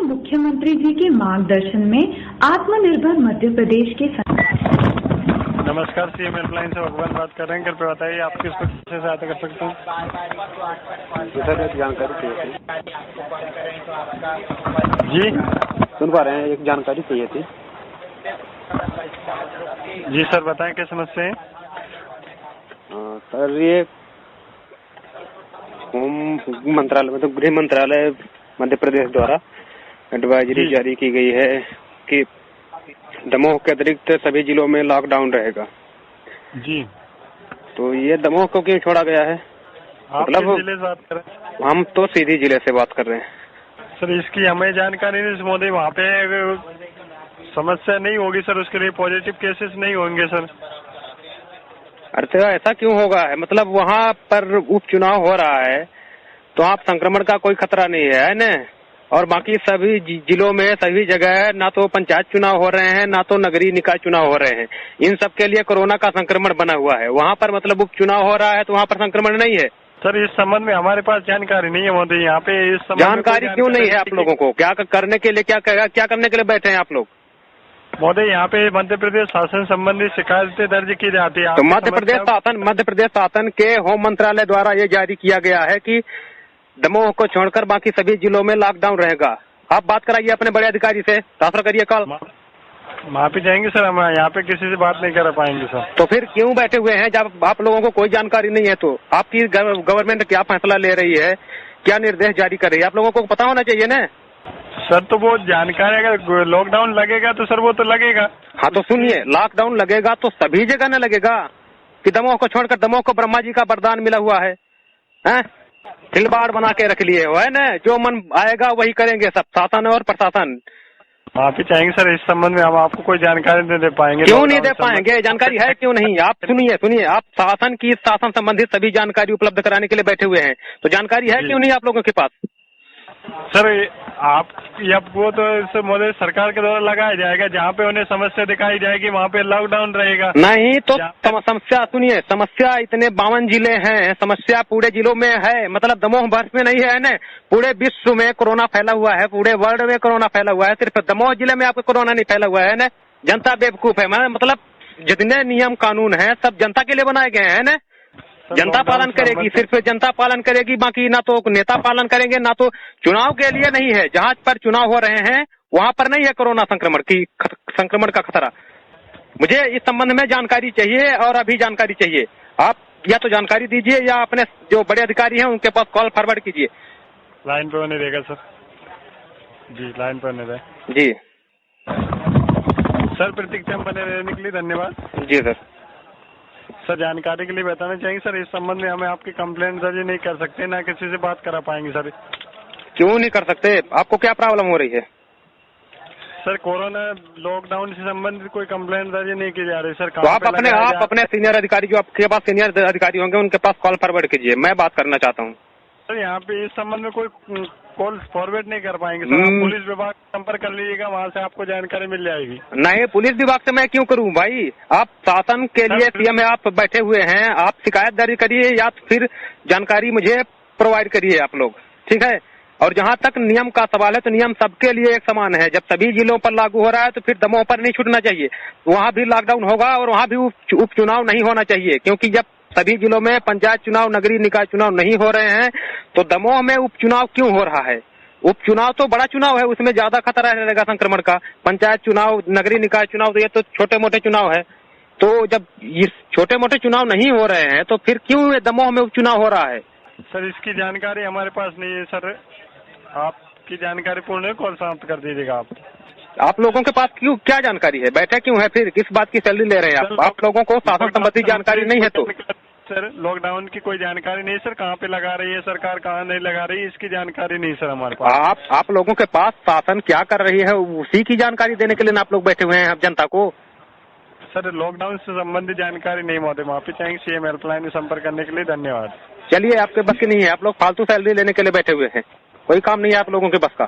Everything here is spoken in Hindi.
मुख्यमंत्री जी के मार्गदर्शन में आत्मनिर्भर मध्य प्रदेश के नमस्कार, सीएम हेल्पलाइन से भगवान बात कर रहे हैं। कृपया बताइए आप किस प्रकार से सहायता कर सकते हैं? सर एक जानकारी चाहिए थी। जी सुन पा रहे हैं? एक जानकारी चाहिए थी। जी सर, बताएं क्या समस्या है? सर ये होम मंत्रालय मतलब गृह मंत्रालय मध्य प्रदेश द्वारा एडवाइजरी जारी की गई है कि दमोह के अतिरिक्त सभी जिलों में लॉकडाउन रहेगा। जी, तो ये दमोह को क्यों छोड़ा गया है? आप मतलब किस जिले से बात कर रहे हैं? हम तो सीधी जिले से बात कर रहे हैं। सर इसकी हमें जानकारी नहीं मोदी, वहाँ पे समस्या नहीं होगी सर, उसके लिए पॉजिटिव केसेस नहीं होंगे सर। अरे तो ऐसा क्यों होगा? मतलब वहाँ पर उपचुनाव हो रहा है तो आप संक्रमण का कोई खतरा नहीं है ना? और बाकी सभी जिलों में सभी जगह ना तो पंचायत चुनाव हो रहे हैं ना तो नगरीय निकाय चुनाव हो रहे हैं। इन सब के लिए कोरोना का संक्रमण बना हुआ है। वहाँ पर मतलब उपचुनाव हो रहा है तो वहाँ पर संक्रमण नहीं है। सर इस संबंध में हमारे पास जानकारी नहीं है मोदी, यहाँ पे इस संबंध जानकारी क्यों नहीं है आप लोगों को? क्या करने के लिए क्या करने के लिए बैठे हैं आप लोग? मोदी यहाँ पे मध्य प्रदेश शासन संबंधी शिकायतें दर्ज की जाती है। तो मध्य प्रदेश शासन के होम मंत्रालय द्वारा ये जारी किया गया है कि दमोह को छोड़कर बाकी सभी जिलों में लॉकडाउन रहेगा। आप बात कराइए अपने बड़े अधिकारी से, ट्रांसफर करिए कॉल। माफी चाहेंगे सर, हम यहाँ पे किसी से बात नहीं कर पाएंगे सर। तो फिर क्यों बैठे हुए हैं जब आप लोगों को कोई जानकारी नहीं है? तो आपकी गवर्नमेंट क्या फैसला ले रही है, क्या निर्देश जारी कर रही है, आप लोगों को पता होना चाहिए ना सर। तो वो जानकारी, अगर लॉकडाउन लगेगा तो सर वो तो लगेगा। हाँ तो सुनिए, लॉकडाउन लगेगा तो सभी जगह न लगेगा कि दमोह को छोड़कर? दमोह को ब्रह्मा जी का वरदान मिला हुआ है, खिलवाड़ बना के रख लिए है ना? जो मन आएगा वही करेंगे सब, शासन और प्रशासन। माफी चाहेंगे सर, इस संबंध में हम आपको कोई जानकारी नहीं दे पाएंगे। क्यों नहीं दे पाएंगे? जानकारी है क्यों नहीं? आप सुनिए, आप शासन संबंधित सभी जानकारी उपलब्ध कराने के लिए बैठे हुए हैं, तो जानकारी है क्यों नहीं आप लोगों के पास? सर आप वो तो मोदी सरकार के द्वारा लगाया जाएगा, जहाँ पे उन्हें समस्या दिखाई जाएगी वहाँ पे लॉकडाउन रहेगा। नहीं तो समस्या सुनिए, समस्या इतने 52 जिले हैं, समस्या पूरे जिलों में है। मतलब दमोह भर में नहीं है ना, पूरे विश्व में कोरोना फैला हुआ है, पूरे वर्ल्ड में कोरोना फैला हुआ है। सिर्फ दमोह जिले में आपको कोरोना नहीं फैला हुआ है ना? जनता बेवकूफ है। मतलब जितने नियम कानून है सब जनता के लिए बनाए गए हैं ना? जनता पालन करेगी, सिर्फ जनता पालन करेगी, बाकी ना तो नेता पालन करेंगे, ना तो चुनाव के लिए नहीं है। जहाँ पर चुनाव हो रहे हैं वहाँ पर नहीं है कोरोना संक्रमण का खतरा। मुझे इस संबंध में जानकारी चाहिए और अभी जानकारी चाहिए। आप या तो जानकारी दीजिए या अपने जो बड़े अधिकारी हैं उनके पास कॉल फॉरवर्ड कीजिए। लाइन पे होने देगा सर? जी लाइन पे होने दे। जी सर, प्रतीक्षा में बने रहने के लिए धन्यवाद। जी सर जानकारी के लिए बताना चाहिए सर, इस संबंध में हमें आपकी कंप्लेंट दर्ज नहीं कर सकते, ना किसी से बात करा पाएंगे सर। क्यों नहीं कर सकते? आपको क्या प्रॉब्लम हो रही है? सर कोरोना लॉकडाउन से संबंधित कोई कंप्लेंट दर्ज नहीं की जा रही सर। तो आप अपने सीनियर अधिकारी, जो आपके पास सीनियर अधिकारी होंगे उनके पास कॉल फॉरवर्ड कीजिए। मैं बात करना चाहता हूँ सर। यहाँ पे इस संबंध में कोई कॉल फॉरवर्ड नहीं कर पाएंगे सर। आप पुलिस विभाग से संपर्क कर लीजिएगा, वहाँ से आपको जानकारी मिल जाएगी। नहीं, पुलिस विभाग से मैं क्यों करूँ भाई? आप शासन के लिए सीएम में आप बैठे हुए हैं, आप शिकायत दर्ज करिए या फिर जानकारी मुझे प्रोवाइड करिए आप लोग, ठीक है? और जहाँ तक नियम का सवाल है तो नियम सबके लिए एक समान है। जब सभी जिलों पर लागू हो रहा है तो फिर दमोह पर नहीं छूटना चाहिए, वहाँ भी लॉकडाउन होगा और वहाँ भी उपचुनाव नहीं होना चाहिए। क्योंकि जब सभी जिलों में पंचायत चुनाव, नगरीय निकाय चुनाव नहीं हो रहे हैं तो दमोह में उपचुनाव क्यों हो रहा है? उपचुनाव तो बड़ा चुनाव है, उसमें ज्यादा खतरा रहेगा संक्रमण का। पंचायत चुनाव, नगरीय निकाय चुनाव तो ये तो छोटे मोटे चुनाव है। तो जब ये छोटे मोटे चुनाव नहीं हो रहे हैं तो फिर क्यों दमोह में उपचुनाव हो रहा है? सर इसकी जानकारी हमारे पास नहीं है सर, आपकी जानकारी पूर्ण कॉल समाप्त कर दीजिएगा। आप लोगों के पास क्यों क्या जानकारी है? बैठे क्यों है फिर? किस बात की सैलरी ले रहे हैं आप लोगों को शासन संबंधी जानकारी नहीं है? तो सर लॉकडाउन की कोई जानकारी नहीं सर, कहाँ पे लगा रही है सरकार, कहाँ नहीं लगा रही है, इसकी जानकारी नहीं सर हमारे पास। आप लोगों के पास शासन क्या कर रही है उसी की जानकारी देने के लिए आप लोग बैठे हुए हैं जनता को? सर लॉकडाउन से संबंधित जानकारी नहीं महोदय, माफी चाहेंगे। सीएम हेल्पलाइन में संपर्क करने के लिए धन्यवाद। चलिए, आपके बस की नहीं है, आप लोग फालतू सैलरी लेने के लिए बैठे हुए हैं, कोई काम नहीं है आप लोगों के बस का।